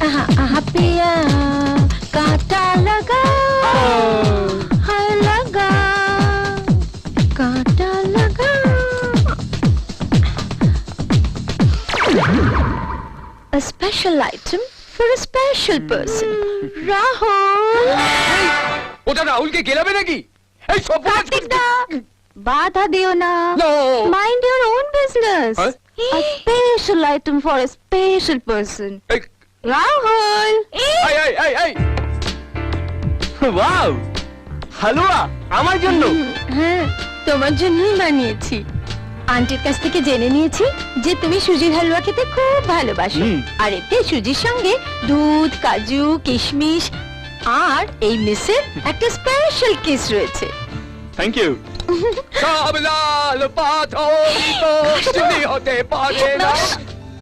पिया कांटा लगा हाय लगा कांटा लगा A special item for a special person. Rahul. ওটা রাহুল কে গেলাবে নাকি? এই সব Kartik da. বাধা দিও না। No. Mind your own business. Huh? A special item for a special person. Rahul. এই এই এই এই ওয়াও হালুয়া আমার জন্য হ্যাঁ তোমার জন্যই বানিয়েছি আন্টির কাছ থেকে জেনে নিয়েছি যে তুমি সুজির হালুয়া খেতে খুব ভালোবাসো আর এতে সুজির সঙ্গে দুধ কাজু কিশমিশ আর এই মিসের একটা স্পেশাল কিস রয়েছে থ্যাংক ইউ সব লাল পাথর তো চিনি হতে পারে না